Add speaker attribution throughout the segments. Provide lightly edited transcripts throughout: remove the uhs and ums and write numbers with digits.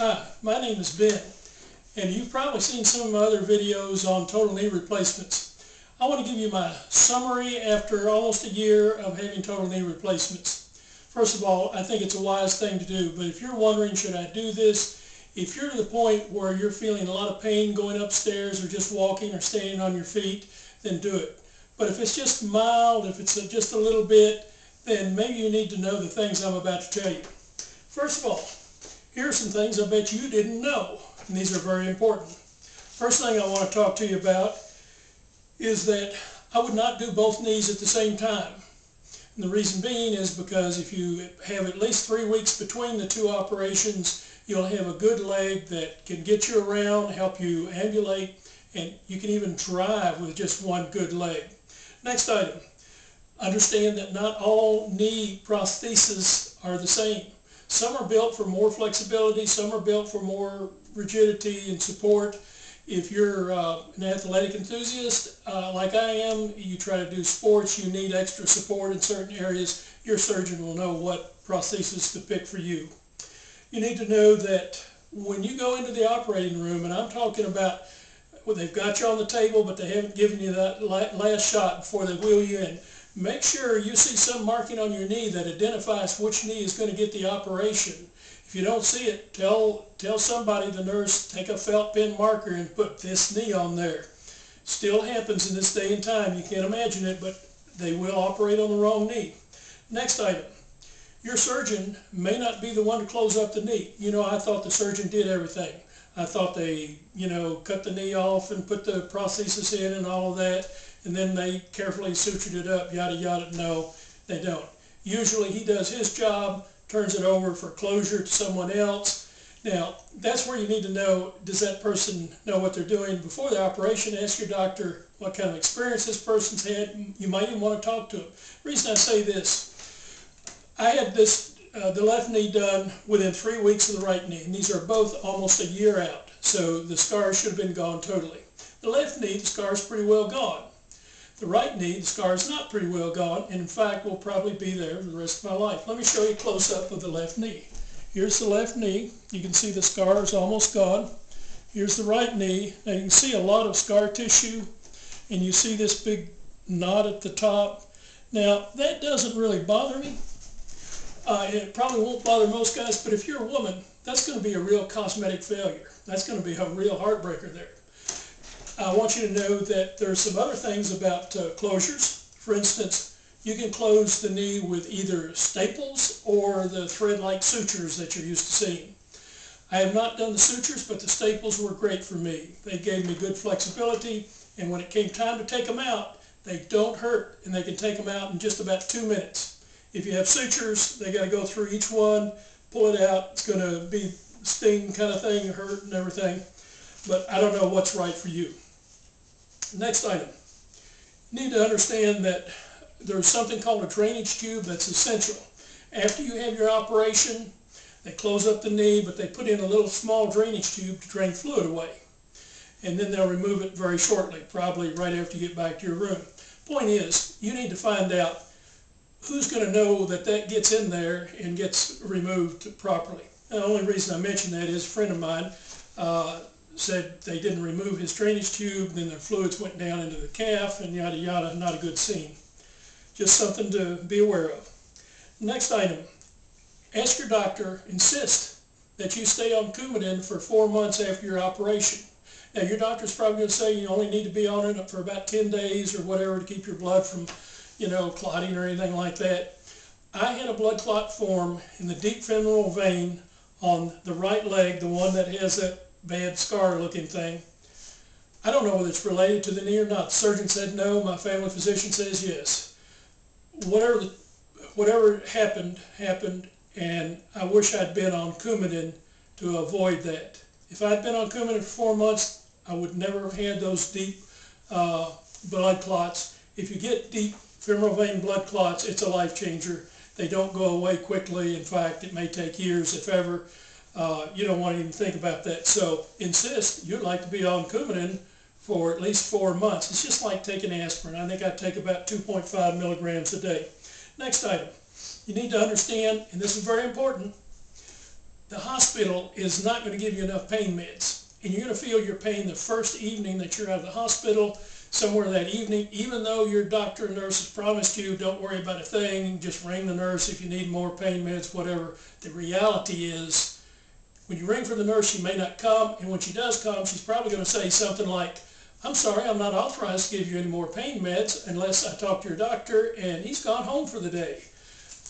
Speaker 1: Hi, my name is Ben, and you've probably seen some of my other videos on total knee replacements. I want to give you my summary after almost a year of having total knee replacements. First of all, I think it's a wise thing to do, but if you're wondering, should I do this? If you're to the point where you're feeling a lot of pain going upstairs or just walking or standing on your feet, then do it. But if it's just mild, if it's just a little bit, then maybe you need to know the things I'm about to tell you. First of all, here are some things I bet you didn't know, and these are very important. First thing I want to talk to you about is that I would not do both knees at the same time. And the reason being is because if you have at least 3 weeks between the two operations, you'll have a good leg that can get you around, help you ambulate, and you can even drive with just one good leg. Next item, understand that not all knee prostheses are the same. Some are built for more flexibility, some are built for more rigidity and support. If you're an athletic enthusiast like I am, you try to do sports, you need extra support in certain areas, your surgeon will know what prosthesis to pick for you. You need to know that when you go into the operating room, and I'm talking about, well, they've got you on the table, but they haven't given you that last shot before they wheel you in. Make sure you see some marking on your knee that identifies which knee is going to get the operation. If you don't see it, tell somebody, the nurse, take a felt pen marker and put this knee on there. Still happens in this day and time. You can't imagine it, but they will operate on the wrong knee. Next item. Your surgeon may not be the one to close up the knee. You know, I thought the surgeon did everything. I thought they, cut the knee off and put the prosthesis in and all of that, and then they carefully sutured it up, yada yada. No, they don't. Usually he does his job, turns it over for closure to someone else. Now, that's where you need to know, does that person know what they're doing? Before the operation, ask your doctor what kind of experience this person's had. You might even want to talk to them. The reason I say this, I had the left knee done within 3 weeks of the right knee, and these are both almost a year out, so the scars should have been gone totally. The left knee, the scar's pretty well gone. The right knee, the scar's not pretty well gone, and in fact will probably be there for the rest of my life. Let me show you a close-up of the left knee. Here's the left knee. You can see the scar is almost gone. Here's the right knee. Now you can see a lot of scar tissue, and you see this big knot at the top. Now that doesn't really bother me. It probably won't bother most guys, but if you're a woman, that's going to be a real cosmetic failure. That's going to be a real heartbreaker there. I want you to know that there's some other things about closures. For instance, you can close the knee with either staples or the thread-like sutures that you're used to seeing. I have not done the sutures, but the staples were great for me. They gave me good flexibility, and when it came time to take them out, they don't hurt, and they can take them out in just about 2 minutes. If you have sutures, they got to go through each one, pull it out. It's going to be sting kind of thing, hurt and everything. But I don't know what's right for you. Next item. You need to understand that there's something called a drainage tube that's essential. After you have your operation, they close up the knee, but they put in a little small drainage tube to drain fluid away. And then they'll remove it very shortly, probably right after you get back to your room. Point is, you need to find out who's going to know that that gets in there and gets removed properly. The only reason I mention that is a friend of mine said they didn't remove his drainage tube, then the fluids went down into the calf, and yada yada, not a good scene. Just something to be aware of. Next item, ask your doctor, insist that you stay on Coumadin for 4 months after your operation. Now your doctor's probably going to say you only need to be on it for about 10 days or whatever to keep your blood from clotting or anything like that. I had a blood clot form in the deep femoral vein on the right leg, the one that has that bad scar looking thing. I don't know whether it's related to the knee or not. The surgeon said no, my family physician says yes. Whatever happened, and I wish I'd been on Coumadin to avoid that. If I'd been on Coumadin for 4 months, I would never have had those deep blood clots. If you get deep femoral vein blood clots, it's a life changer. They don't go away quickly. In fact, it may take years, if ever. You don't want to even think about that. So insist you'd like to be on Coumadin for at least 4 months. It's just like taking aspirin. I think I take about 2.5 milligrams a day. Next item. You need to understand, and this is very important, The hospital is not going to give you enough pain meds, and you're going to feel your pain the first evening that you're out of the hospital, somewhere that evening, even though your doctor and nurse has promised you, don't worry about a thing, just ring the nurse if you need more pain meds, whatever. The reality is, when you ring for the nurse, she may not come, and when she does come, she's probably going to say something like, I'm sorry, I'm not authorized to give you any more pain meds unless I talk to your doctor, and he's gone home for the day.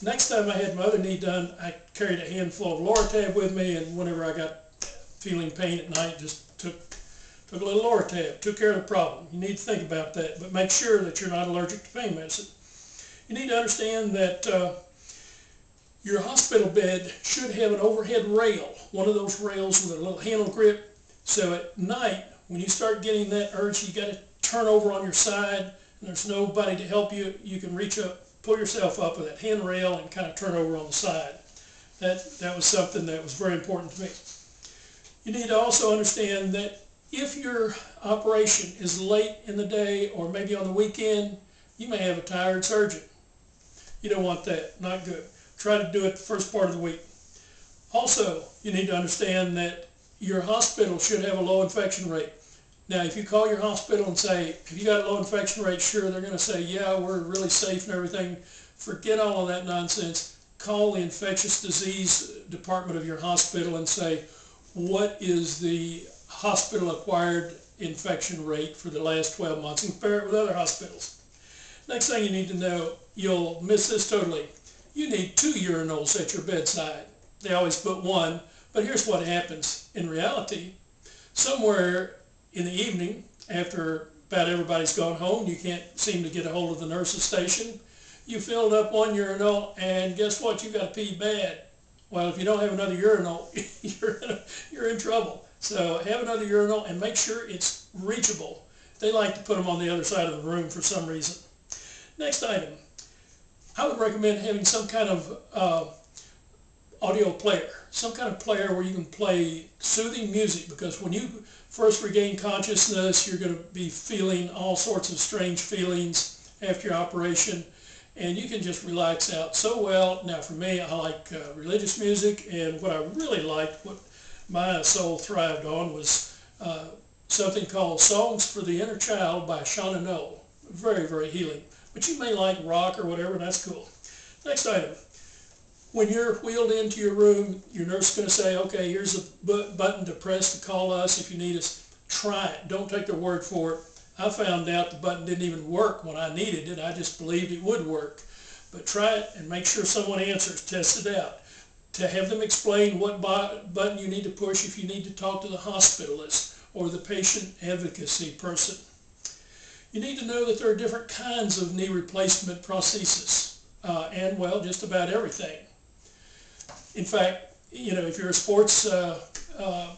Speaker 1: Next time I had my other knee done, I carried a handful of Loratab with me, and whenever I got feeling pain at night, just took a little Loratab, took care of the problem. You need to think about that, but make sure that you're not allergic to pain medicine. You need to understand that your hospital bed should have an overhead rail, one of those rails with a little handle grip, so at night, when you start getting that urge, you got to turn over on your side, and there's nobody to help you, you can reach up, pull yourself up with that handrail and kind of turn over on the side. That was something that was very important to me. You need to also understand that if your operation is late in the day or maybe on the weekend, you may have a tired surgeon. You don't want that, not good. Try to do it the first part of the week. Also, you need to understand that your hospital should have a low infection rate. Now, if you call your hospital and say, have you got a low infection rate? Sure, they're going to say, yeah, we're really safe and everything. Forget all of that nonsense. Call the infectious disease department of your hospital and say, what is the hospital-acquired infection rate for the last 12 months, and compare it with other hospitals. Next thing you need to know, you'll miss this totally. You need 2 urinals at your bedside. They always put 1, but here's what happens. In reality, somewhere in the evening, after about everybody's gone home, you can't seem to get a hold of the nurse's station, you filled up 1 urinal, and guess what? You got to pee bad. Well, if you don't have another urinal, you're in trouble. So have another urinal and make sure it's reachable. They like to put them on the other side of the room for some reason. Next item, I would recommend having some kind of audio player, some kind of player where you can play soothing music, because when you first regain consciousness, you're going to be feeling all sorts of strange feelings after your operation, and you can just relax out so well. Now for me, I like religious music, and what I really liked, what my soul thrived on, was something called Songs for the Inner Child by Shauna Knoll. Very, very healing. But you may like rock or whatever, and that's cool. Next item. When you're wheeled into your room, your nurse is going to say, okay, here's a button to press to call us if you need us. Try it. Don't take their word for it. I found out the button didn't even work when I needed it. I just believed it would work. But try it and make sure someone answers. Test it out. To have them explain what button you need to push if you need to talk to the hospitalist or the patient advocacy person. You need to know that there are different kinds of knee replacement prosthesis, and well, just about everything. In fact, you know, if you're a sports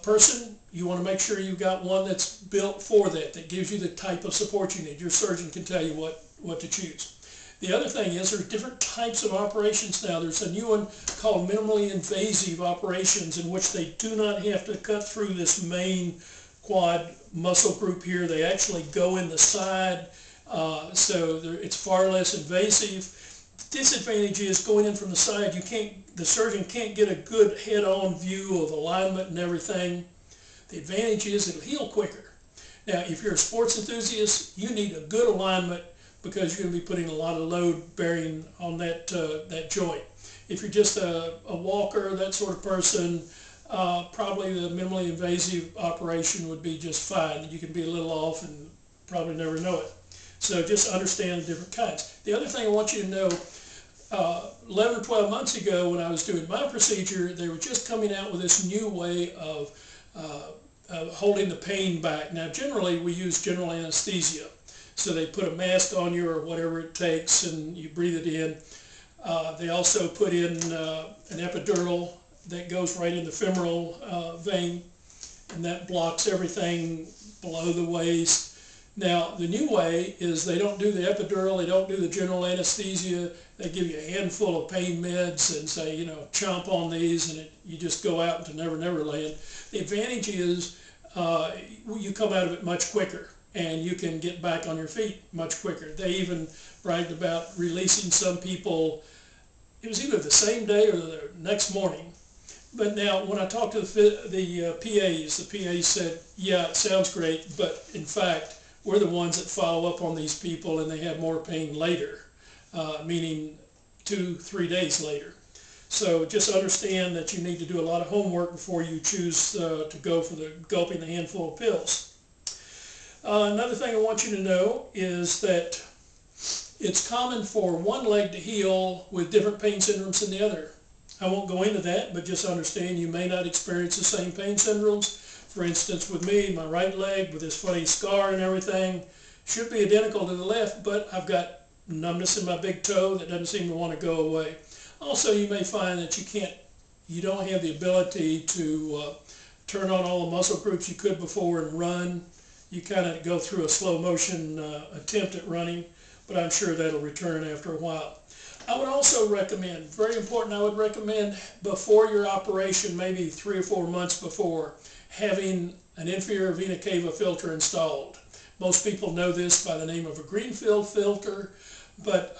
Speaker 1: person, you want to make sure you've got one that's built for that, that gives you the type of support you need. Your surgeon can tell you what to choose. The other thing is, there's different types of operations now. There's a new one called minimally invasive operations, in which they do not have to cut through this main quad muscle group here. They actually go in the side, so it's far less invasive. The disadvantage is, going in from the side, the surgeon can't get a good head-on view of alignment and everything. The advantage is it'll heal quicker. Now, if you're a sports enthusiast, you need a good alignment, because you're going to be putting a lot of load bearing on that joint. If you're just a walker, that sort of person, probably the minimally invasive operation would be just fine. You can be a little off and probably never know it. So just understand the different kinds. The other thing I want you to know, 11 or 12 months ago when I was doing my procedure, they were just coming out with this new way of holding the pain back. Now generally we use general anesthesia. So they put a mask on you or whatever it takes, and you breathe it in. They also put in an epidural that goes right in the femoral vein, and that blocks everything below the waist. Now, the new way is they don't do the epidural, they don't do the general anesthesia. They give you a handful of pain meds and say, you know, chomp on these, and you just go out into Never Never Land. The advantage is you come out of it much quicker, and you can get back on your feet much quicker. They even bragged about releasing some people, it was either the same day or the next morning, But now, when I talked to the PAs said, yeah, it sounds great, but in fact, we're the ones that follow up on these people and they have more pain later, meaning 2-3 days later. So just understand that you need to do a lot of homework before you choose to go for the gulping the handful of pills. Another thing I want you to know is that it's common for one leg to heal with different pain syndromes than the other. I won't go into that, but just understand you may not experience the same pain syndromes. For instance, with me, my right leg with this funny scar and everything should be identical to the left, but I've got numbness in my big toe that doesn't seem to want to go away. Also, you may find that you don't have the ability to turn on all the muscle groups you could before and run. You kind of go through a slow motion attempt at running, but I'm sure that'll return after a while. I would also recommend, very important, I would recommend before your operation, maybe 3 or 4 months before, having an inferior vena cava filter installed. Most people know this by the name of a greenfield filter, but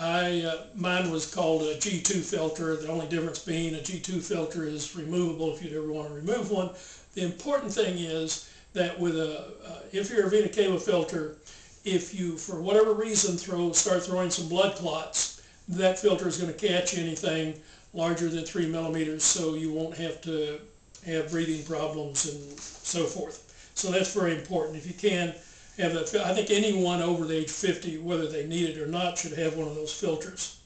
Speaker 1: mine was called a G2 filter. The only difference being a G2 filter is removable if you'd ever want to remove one. The important thing is that with a inferior vena cava filter, if you, for whatever reason, start throwing some blood clots, that filter is going to catch anything larger than 3 millimeters, so you won't have to have breathing problems and so forth. So that's very important. If you can have that, I think anyone over the age 50, whether they need it or not, should have one of those filters.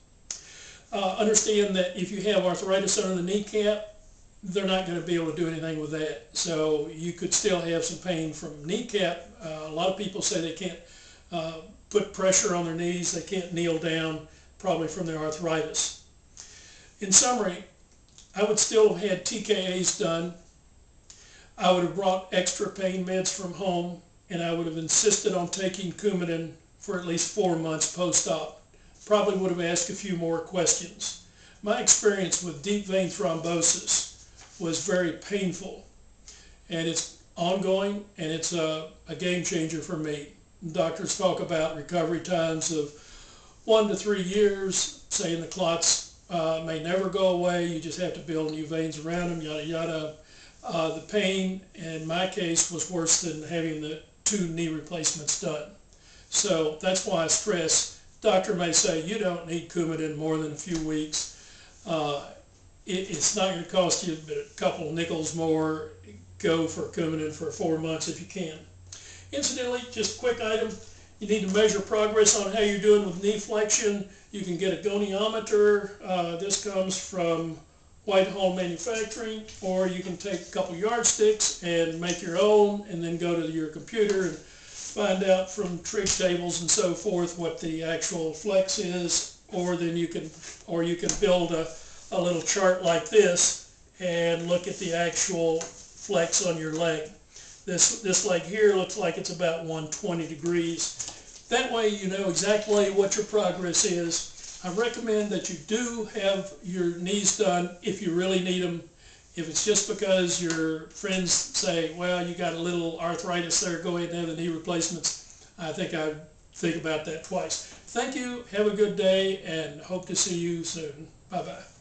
Speaker 1: Understand that if you have arthritis under the kneecap, they're not going to be able to do anything with that. So you could still have some pain from kneecap. A lot of people say they can't put pressure on their knees, they can't kneel down, probably from their arthritis. In summary, I would still have had TKAs done. I would have brought extra pain meds from home, and I would have insisted on taking Coumadin for at least 4 months post-op. Probably would have asked a few more questions. My experience with deep vein thrombosis was very painful, and it's ongoing, and it's a game changer for me. Doctors talk about recovery times of 1 to 3 years, saying the clots may never go away, you just have to build new veins around them, yada yada. The pain in my case was worse than having the 2 knee replacements done. So that's why I stress, doctor may say you don't need Coumadin more than a few weeks. It's not going to cost you but a couple of nickels more. Go for Coumadin for 4 months if you can. Incidentally, just a quick item. You need to measure progress on how you're doing with knee flexion. You can get a goniometer. This comes from Whitehall Manufacturing, or you can take a couple yardsticks and make your own, and then go to your computer and find out from trig tables and so forth what the actual flex is, or then you can build a little chart like this and look at the actual flex on your leg. This leg here looks like it's about 120 degrees. That way you know exactly what your progress is. I recommend that you do have your knees done if you really need them. If it's just because your friends say, well, you got a little arthritis there, go ahead and have the knee replacements, I think I'd think about that twice. Thank you, have a good day, and hope to see you soon. Bye-bye.